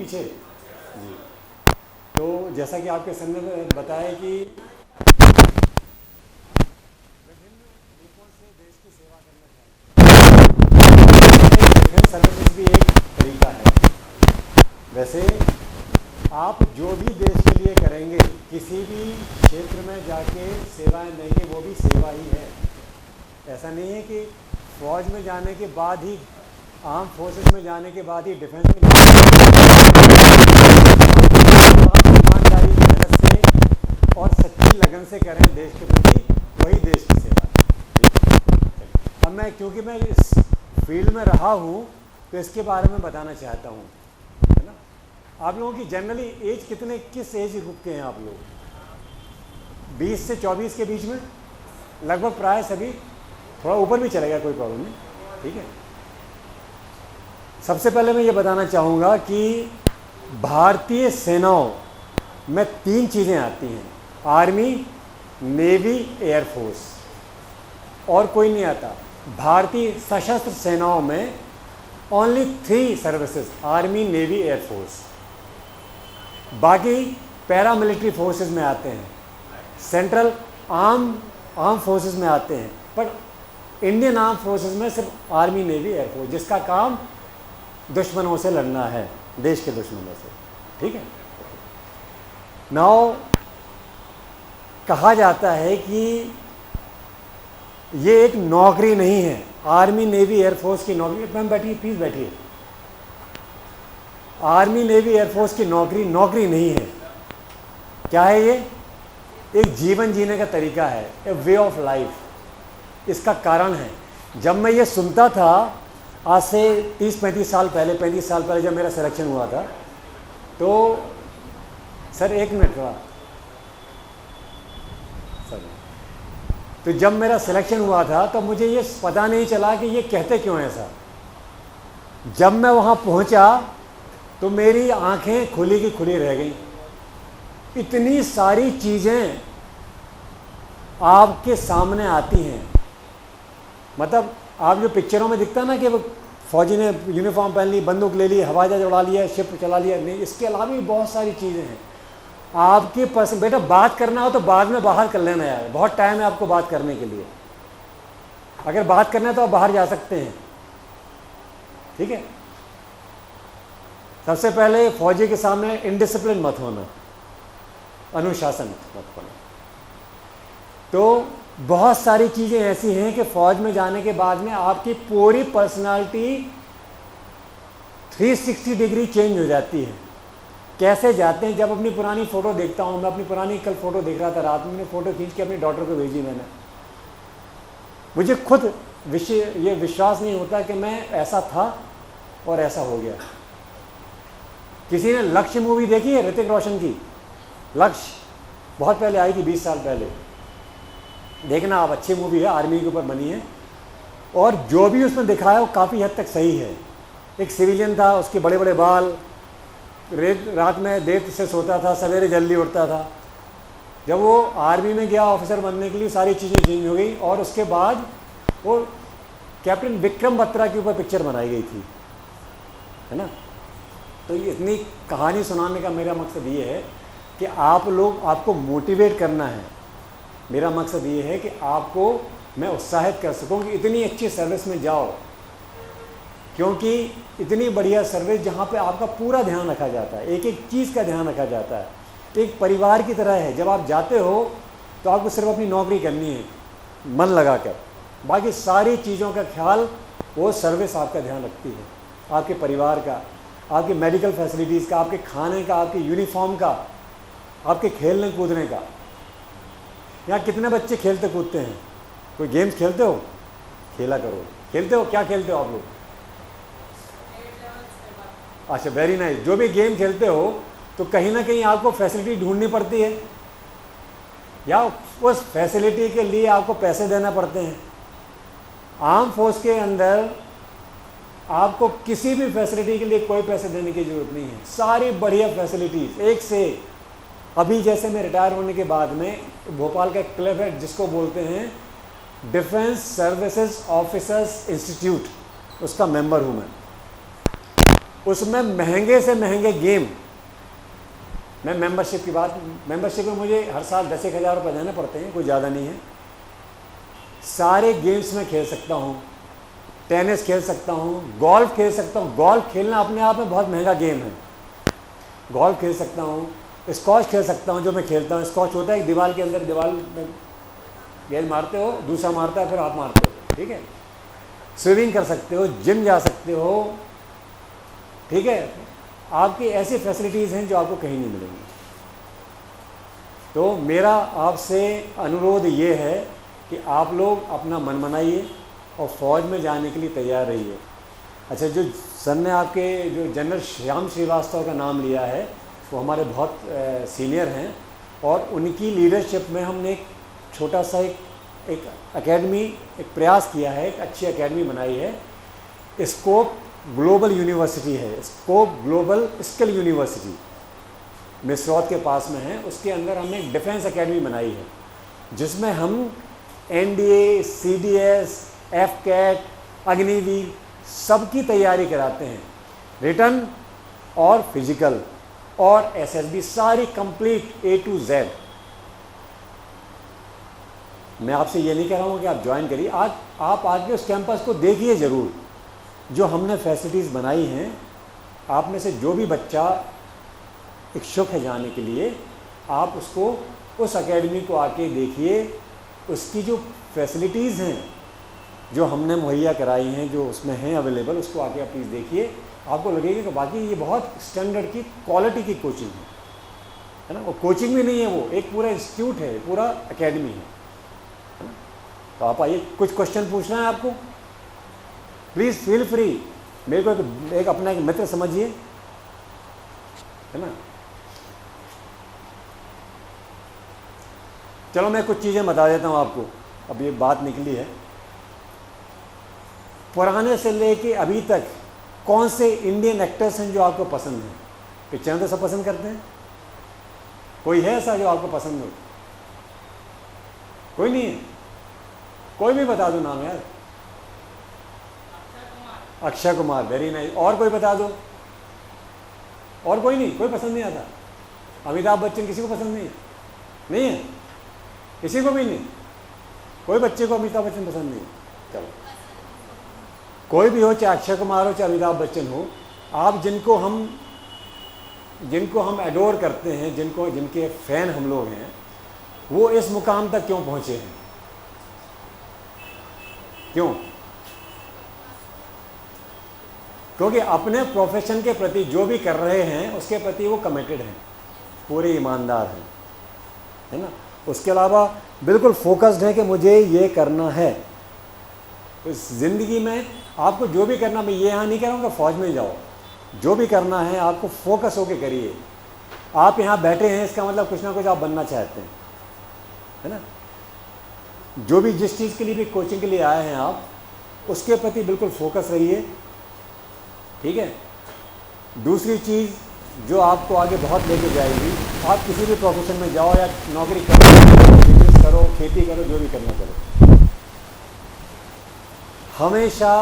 पीछे जी। तो जैसा कि आपके सामने बताया कि विभिन्न रूपों से देश की सेवा करना चाहिए, डिफेंस सर्विसेज भी एक तरीका है। वैसे आप जो भी देश के लिए करेंगे, किसी भी क्षेत्र में जाके सेवाएं देंगे, वो भी सेवा ही है। ऐसा नहीं है कि फौज में जाने के बाद ही, आर्म फोर्सेस में जाने के बाद ही डिफेंस में ईमानदारी, मेहनत से और सच्ची लगन से करें देश के प्रति, वही देश की सेवा है। अब मैं, क्योंकि मैं इस फील्ड में रहा हूँ, तो इसके बारे में बताना चाहता हूँ, है ना। आप लोगों की जनरली एज कितने, किस एज ग्रुप के हैं आप लोग? 20 से 24 के बीच में लगभग प्राय सभी, थोड़ा ऊपर भी चलेगा, कोई प्रॉब्लम नहीं, ठीक है। सबसे पहले मैं ये बताना चाहूँगा कि भारतीय सेनाओं में 3 चीज़ें आती हैं, आर्मी, नेवी, एयरफोर्स, और कोई नहीं आता। भारतीय सशस्त्र सेनाओं में only 3 services, army, navy, air force. बाकी पैरामिलिट्री फोर्सेस में आते हैं, सेंट्रल आर्म फोर्सेस में आते हैं, पर इंडियन आर्म फोर्सेस में सिर्फ आर्मी, नेवी, एयरफोर्स, जिसका काम दुश्मनों से लड़ना है, देश के दुश्मनों से, ठीक है। नाउ कहा जाता है कि ये एक नौकरी नहीं है, आर्मी, नेवी, एयरफोर्स की नौकरी। मैम बैठिए, प्लीज बैठिए। आर्मी, नेवी, एयरफोर्स की नौकरी नहीं है। क्या है ये? एक जीवन जीने का तरीका है, ए वे ऑफ लाइफ। इसका कारण है, जब मैं ये सुनता था आज से 30-35 साल पहले, 35 साल पहले जब मेरा सिलेक्शन हुआ था, तो सर एक मिनट थोड़ा सर, तो जब मेरा सिलेक्शन हुआ था तो मुझे ये पता नहीं चला कि ये कहते क्यों हैं ऐसा। जब मैं वहाँ पहुँचा तो मेरी आंखें खुली की खुली रह गई। इतनी सारी चीज़ें आपके सामने आती हैं, मतलब आप जो पिक्चरों में दिखता है ना कि वो फौजी ने यूनिफॉर्म पहन ली, बंदूक ले ली, हवाई जहाज उड़ा लिया, शिप चला लिया, नहीं, इसके अलावा भी बहुत सारी चीज़ें हैं। आपके पास बेटा बात करना हो तो बाद में बाहर कर लेना यार, बहुत टाइम है आपको बात करने के लिए। अगर बात करना है तो आप बाहर जा सकते हैं, ठीक है। सबसे पहले फौजी के सामने इनडिसिप्लिन मत होना, अनुशासन मत होना। तो बहुत सारी चीज़ें ऐसी हैं कि फ़ौज में जाने के बाद में आपकी पूरी पर्सनालिटी 360 डिग्री चेंज हो जाती है। कैसे जाते हैं? जब अपनी पुरानी फ़ोटो देखता हूँ, मैं अपनी पुरानी कल फ़ोटो देख रहा था रात में, फ़ोटो खींच के अपनी डॉटर को भेजी मैंने। मुझे खुद ये विश्वास नहीं होता कि मैं ऐसा था और ऐसा हो गया। किसी ने लक्ष्य मूवी देखी है ऋतिक रोशन की? लक्ष्य बहुत पहले आई थी, 20 साल पहले। देखना आप, अच्छी मूवी है, आर्मी के ऊपर बनी है, और जो भी उसमें दिखाया वो काफ़ी हद तक सही है। एक सिविलियन था, उसके बड़े बड़े बाल, रात में देर से सोता था, सवेरे जल्दी उठता था। जब वो आर्मी में गया ऑफिसर बनने के लिए, सारी चीज़ें चेंज हो गई, और उसके बाद वो कैप्टन विक्रम बत्रा के ऊपर पिक्चर बनाई गई थी, है ना। तो ये इतनी कहानी सुनाने का मेरा मकसद ये है कि आप लोग, आपको मोटिवेट करना है। मेरा मकसद ये है कि आपको मैं उत्साहित कर सकूं कि इतनी अच्छी सर्विस में जाओ, क्योंकि इतनी बढ़िया सर्विस जहाँ पे आपका पूरा ध्यान रखा जाता है, एक एक चीज़ का ध्यान रखा जाता है, एक परिवार की तरह है। जब आप जाते हो तो आपको सिर्फ अपनी नौकरी करनी है मन लगा कर, बाकी सारी चीज़ों का ख्याल वो सर्विस आपका ध्यान रखती है, आपके परिवार का, आपके मेडिकल फैसिलिटीज़ का, आपके खाने का, आपके यूनिफॉर्म का, आपके खेलने कूदने का। यहाँ कितने बच्चे खेलते कूदते हैं? कोई गेम्स खेलते हो? खेला करो। खेलते हो? क्या खेलते हो आप लोग? अच्छा, वेरी नाइस। जो भी गेम खेलते हो तो कहीं ना कहीं आपको फैसिलिटी ढूंढनी पड़ती है, या उस फैसिलिटी के लिए आपको पैसे देना पड़ते हैं। आर्म फोर्स के अंदर आपको किसी भी फैसिलिटी के लिए कोई पैसे देने की ज़रूरत नहीं है, सारी बढ़िया फैसिलिटीज़ एक से एक। अभी जैसे मैं रिटायर होने के बाद में भोपाल का एक क्लब है जिसको बोलते हैं डिफेंस सर्विसेज ऑफिसर्स इंस्टीट्यूट, उसका मेंबर हूँ मैं। उसमें महंगे से महंगे गेम, मैं मेंबरशिप की बात, मेंबरशिप में मुझे हर साल 10,000 रुपये देने पड़ते हैं, कोई ज़्यादा नहीं है। सारे गेम्स में खेल सकता हूँ, टेनिस खेल सकता हूँ, गोल्फ खेल सकता हूँ। गोल्फ खेलना अपने आप में बहुत महंगा गेम है। गोल्फ खेल सकता हूँ, स्कॉच खेल सकता हूँ, जो मैं खेलता हूँ। स्कॉच होता है एक दीवार के अंदर, दीवार में गेंद मारते हो, दूसरा मारता है, फिर आप मारते हो, ठीक है। स्विमिंग कर सकते हो, जिम जा सकते हो, ठीक है। आपकी ऐसी फैसिलिटीज़ हैं जो आपको कहीं नहीं मिलेंगी। तो मेरा आपसे अनुरोध ये है कि आप लोग अपना मन बनाइए और फौज में जाने के लिए तैयार रहिए। अच्छा, जो सर ने आपके जो जनरल श्याम श्रीवास्तव का नाम लिया है, वो हमारे बहुत सीनियर हैं, और उनकी लीडरशिप में हमने एक छोटा सा एक एकेडमी, एक प्रयास किया है, एक अच्छी एकेडमी बनाई है। स्कोप ग्लोबल यूनिवर्सिटी है, स्कोप ग्लोबल स्किल यूनिवर्सिटी मिसरौत के पास में है। उसके अंदर हमने एक डिफेंस एकेडमी बनाई है, जिसमें हम NDA, CDS, FCAT, अग्निवीर सबकी तैयारी कराते हैं, रिटन और फिजिकल और SSB, सारी कंप्लीट A to Z। मैं आपसे ये नहीं कह रहा हूँ कि आप ज्वाइन करिए, आज आप आके उस कैंपस को देखिए ज़रूर, जो हमने फैसिलिटीज़ बनाई हैं। आप में से जो भी बच्चा इच्छुक है जाने के लिए, आप उसको उस एकेडमी को आके देखिए। उसकी जो फैसिलिटीज़ हैं जो हमने मुहैया कराई हैं, जो उसमें हैं अवेलेबल, उसको आके आप प्लीज़ देखिए। आपको लगेगा कि बाकी ये बहुत स्टैंडर्ड की, क्वालिटी की कोचिंग है ना। वो कोचिंग भी नहीं है, वो एक पूरा इंस्टीट्यूट है, पूरा एकेडमी है ना। तो आप आइए, कुछ क्वेश्चन पूछना है आपको, प्लीज़ फील फ्री। मेरे को एक अपना एक मित्र समझिए, है ना। चलो मैं कुछ चीज़ें बता देता हूँ आपको, अब ये बात निकली है। पुराने से लेके अभी तक कौन से इंडियन एक्टर्स हैं जो आपको पसंद हैं? पिक्चर तो सब पसंद करते हैं, कोई है ऐसा जो आपको पसंद हो? कोई नहीं है? कोई भी बता दो नाम यार। Akshay Kumar, very nice. और कोई बता दो। और कोई नहीं? कोई पसंद नहीं आता? अमिताभ बच्चन किसी को पसंद नहीं है? नहीं है किसी को भी नहीं? कोई बच्चे को अमिताभ बच्चन पसंद नहीं? चलो, कोई भी हो, चाहे अक्षय कुमार हो चाहे अमिताभ बच्चन हो, आप जिनको हम एडोर करते हैं, जिनके फ़ैन हम लोग हैं, वो इस मुकाम तक क्यों पहुँचे हैं? क्यों? क्योंकि अपने प्रोफेशन के प्रति जो भी कर रहे हैं उसके प्रति वो कमिटेड हैं, पूरे ईमानदार हैं, है ना। उसके अलावा बिल्कुल फोकस्ड है कि मुझे ये करना है। इस ज़िंदगी में आपको जो भी करना, मैं ये यहाँ नहीं कह रहा हूँ कि फ़ौज में जाओ, जो भी करना है आपको फोकस होके करिए। आप यहाँ बैठे हैं, इसका मतलब कुछ ना कुछ आप बनना चाहते हैं, है ना। जो भी जिस चीज़ के लिए भी कोचिंग के लिए आए हैं आप, उसके प्रति बिल्कुल फोकस रहिए, ठीक है। दूसरी चीज़ जो आपको आगे बहुत लेके जाएगी, आप किसी भी प्रोफेशन में जाओ या नौकरी करो, बिजनेस करो, खेती करो, जो भी करना करो, हमेशा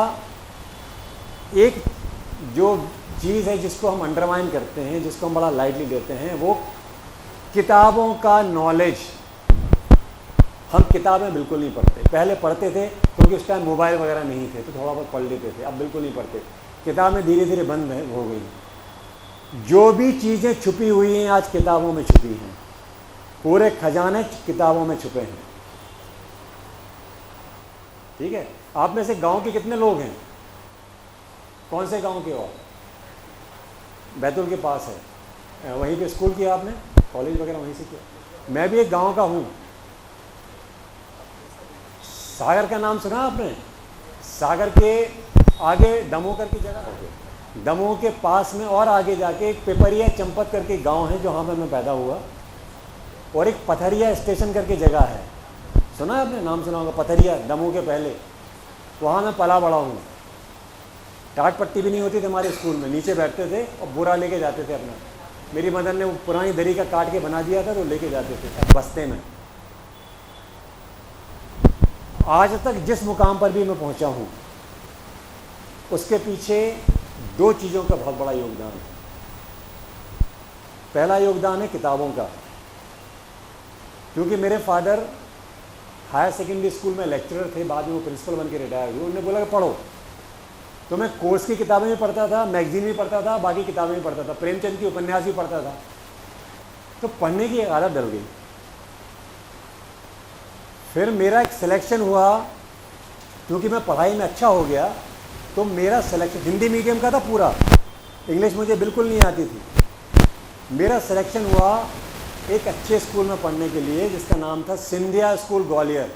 एक जो चीज़ है जिसको हम अंडरमाइन करते हैं, जिसको हम बड़ा लाइटली लेते हैं, वो किताबों का नॉलेज। हम किताबें बिल्कुल नहीं पढ़ते। पहले पढ़ते थे क्योंकि उस टाइम मोबाइल वगैरह नहीं थे, तो थोड़ा बहुत पढ़ लेते थे। अब बिल्कुल नहीं पढ़ते। किताबें धीरे धीरे बंद हो गई। जो भी चीज़ें छुपी हुई हैं आज किताबों में छुपी हैं, पूरे खजाने किताबों में छुपे हैं, ठीक है। आप में से गांव के कितने लोग हैं? कौन से गांव के हो? बैतूल के पास है, वहीं पे स्कूल किया आपने, कॉलेज वगैरह वहीं से किया। मैं भी एक गांव का हूँ। सागर का नाम सुना आपने? सागर के आगे दमोह करके जगह है, दमोह के पास में और आगे जाके एक पिपरिया चंपत करके गांव है, जहाँ पे मैं पैदा हुआ, और एक पथरिया स्टेशन करके जगह है, सुना है आपने? नाम सुना होगा, पथरिया, दमोह के पहले। वहाँ मैं पला बड़ा हूँ। टाट पट्टी भी नहीं होती थी हमारे स्कूल में, नीचे बैठते थे और बुरा लेके जाते थे अपना। मेरी मदर ने वो पुरानी दरी का काट के बना दिया था, तो लेके जाते थे बस्ते में। आज तक जिस मुकाम पर भी मैं पहुंचा हूं, उसके पीछे दो चीज़ों का बहुत बड़ा योगदान है। पहला योगदान है किताबों का, क्योंकि मेरे फादर हायर सेकेंडरी स्कूल में लेक्चरर थे, बाद में वो प्रिंसिपल बन के रिटायर हुए। उन्होंने बोला कि पढ़ो, तो मैं कोर्स की किताबें भी पढ़ता था, मैगजीन भी पढ़ता था, बाकी किताबें भी पढ़ता था, प्रेमचंद की उपन्यास भी पढ़ता था। तो पढ़ने की एक आदत डल गई। फिर मेरा एक सिलेक्शन हुआ, क्योंकि मैं पढ़ाई में अच्छा हो गया, तो मेरा सिलेक्शन हिंदी मीडियम का था पूरा, इंग्लिश मुझे बिल्कुल नहीं आती थी। मेरा सिलेक्शन हुआ एक अच्छे स्कूल में पढ़ने के लिए, जिसका नाम था सिंधिया स्कूल ग्वालियर,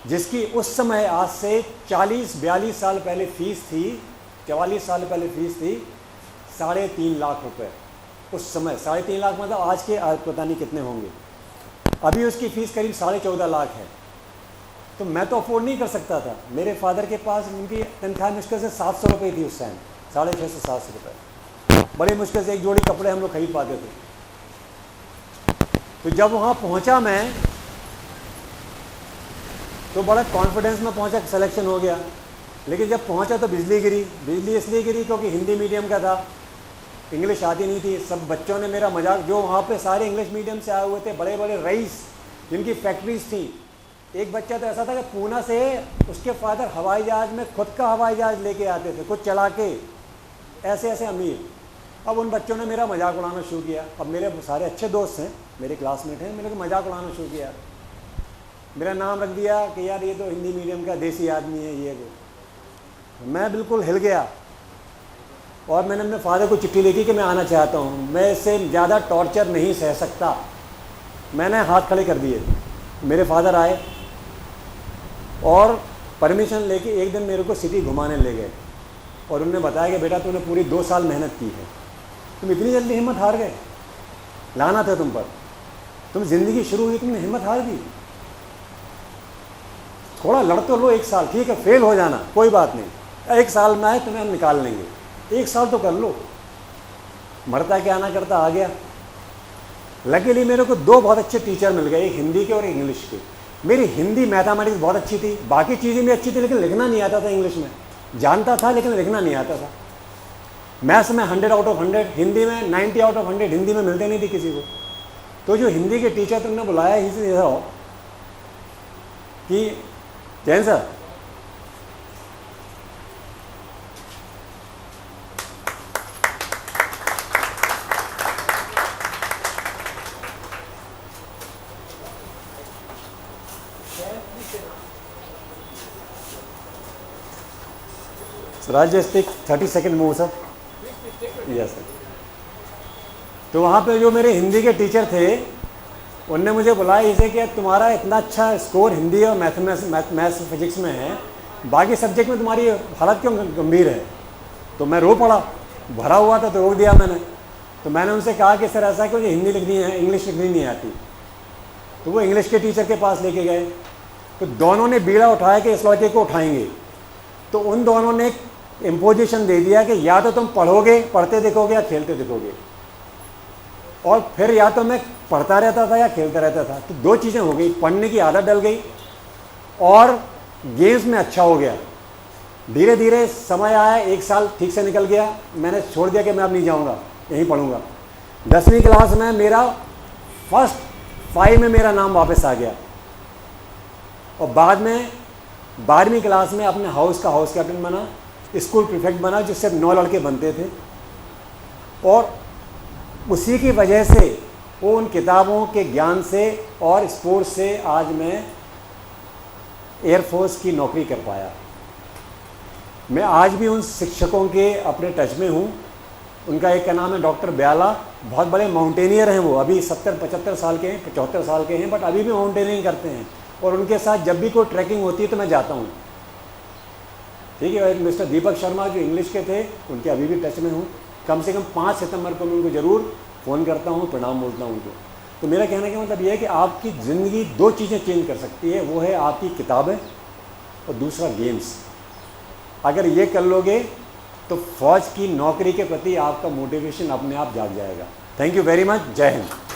जिसकी उस समय आज से 40-42 साल पहले फीस थी, 44 साल पहले फीस थी 3.5 लाख रुपए। उस समय 3.5 लाख मतलब आज के पता नहीं कितने होंगे। अभी उसकी फ़ीस करीब 14.5 लाख है। तो मैं तो अफोर्ड नहीं कर सकता था। मेरे फादर के पास उनकी तनख्वाह मुश्किल से 700 रुपये थी उस टाइम, 650-700 रुपये। बड़ी मुश्किल से एक जोड़ी कपड़े हम लोग खरीद पाते थे। तो जब वहाँ पहुँचा मैं, तो बड़ा कॉन्फिडेंस में पहुँचा, सिलेक्शन हो गया। लेकिन जब पहुँचा तो बिजली गिरी। बिजली इसलिए गिरी क्योंकि हिंदी मीडियम का था, इंग्लिश आती नहीं थी। सब बच्चों ने मेरा मजाक, जो वहाँ पे सारे इंग्लिश मीडियम से आए हुए थे, बड़े बड़े रईस जिनकी फैक्ट्रीज थी। एक बच्चा तो ऐसा था कि पूना से उसके फादर हवाई जहाज़ में खुद का हवाई जहाज़ लेके आते थे, खुद चला के, ऐसे ऐसे अमीर। अब उन बच्चों ने मेरा मजाक उड़ाना शुरू किया। अब मेरे सारे अच्छे दोस्त हैं, मेरे क्लासमेट हैं, मेरे को मजाक उड़ाना शुरू किया। मेरा नाम रख दिया कि यार ये तो हिंदी मीडियम का देसी आदमी है, ये वो। मैं बिल्कुल हिल गया और मैंने अपने फादर को चिट्ठी लिखी कि मैं आना चाहता हूँ, मैं इससे ज़्यादा टॉर्चर नहीं सह सकता। मैंने हाथ खड़े कर दिए। मेरे फादर आए और परमिशन लेके एक दिन मेरे को सिटी घुमाने ले गए और उन्होंने बताया कि बेटा तूने पूरी 2 साल मेहनत की है, तुम इतनी जल्दी हिम्मत हार गए, लाना था तुम पर, तुम ज़िंदगी शुरू हुई, तुमने हिम्मत हार दी। थोड़ा लड़ तो लो 1 साल, ठीक है, फेल हो जाना कोई बात नहीं, 1 साल में आए तुम्हें हम निकाल लेंगे, 1 साल तो कर लो। मरता क्या ना करता, आ गया। लकीली मेरे को 2 बहुत अच्छे टीचर मिल गए, एक हिंदी के और एक इंग्लिश के। मेरी हिंदी मैथमेटिक्स बहुत अच्छी थी, बाकी चीज़ें भी अच्छी थी, लेकिन लिखना नहीं आता था। इंग्लिश में जानता था लेकिन लिखना नहीं आता था। मैथ्स में 100 आउट ऑफ 100, हिंदी में 90 आउट ऑफ 100 हिंदी में मिलते नहीं थे किसी को। तो जो हिंदी के टीचर तुमने बुलाया ही से हो कि Jain sir, Rajesh 30 second move sir. Yes sir. तो वहाँ पे जो मेरे हिंदी के टीचर थे, उनने मुझे बुलाया इसे कि तुम्हारा इतना अच्छा स्कोर हिंदी और मैथ्स फिजिक्स में है, बाकी सब्जेक्ट में तुम्हारी हालत क्यों गंभीर है। तो मैं रो पड़ा, भरा हुआ था तो रोक दिया मैंने। तो मैंने उनसे कहा कि सर ऐसा कि मुझे हिंदी लिखनी है, इंग्लिश लिखनी नहीं आती। तो वो इंग्लिश के टीचर के पास लेके गए। तो दोनों ने बीड़ा उठाया कि इस लड़के को उठाएंगे। तो उन दोनों ने इम्पोजिशन दे दिया कि या तो तुम पढ़ोगे, पढ़ते दिखोगे, या खेलते दिखोगे। और फिर या तो मैं पढ़ता रहता था या खेलता रहता था। तो 2 चीज़ें हो गई, पढ़ने की आदत डल गई और गेम्स में अच्छा हो गया। धीरे धीरे समय आया, 1 साल ठीक से निकल गया। मैंने छोड़ दिया कि मैं अब नहीं जाऊँगा, यहीं पढ़ूँगा। 10वीं क्लास में मेरा फर्स्ट 5 में मेरा नाम वापस आ गया। और बाद में 12वीं क्लास में अपने हाउस का हाउस कैप्टन बना, स्कूल प्रीफेक्ट बना, जिससे 9 लड़के बनते थे। और उसी की वजह से, वो उन किताबों के ज्ञान से और स्पोर्ट्स से आज मैं एयरफोर्स की नौकरी कर पाया। मैं आज भी उन शिक्षकों के अपने टच में हूँ। उनका एक का नाम है डॉक्टर ब्याला, बहुत बड़े माउंटेनियर हैं वो, अभी 70-75 साल के हैं, 75 साल के हैं, बट अभी भी माउंटेनियरिंग करते हैं। और उनके साथ जब भी कोई ट्रैकिंग होती है तो मैं जाता हूँ। ठीक है। मिस्टर दीपक शर्मा जो इंग्लिश के थे, उनके अभी भी टच में हूँ। कम से कम 5 सितंबर को मैं उनको ज़रूर फ़ोन करता हूँ, प्रणाम बोलता हूँ उनको। तो मेरा कहने का मतलब ये है कि आपकी ज़िंदगी 2 चीज़ें चेंज कर सकती है, वो है आपकी किताबें और दूसरा गेम्स। अगर ये कर लोगे तो फ़ौज की नौकरी के प्रति आपका मोटिवेशन अपने आप जाग जाएगा। Thank you very much. जय हिंद।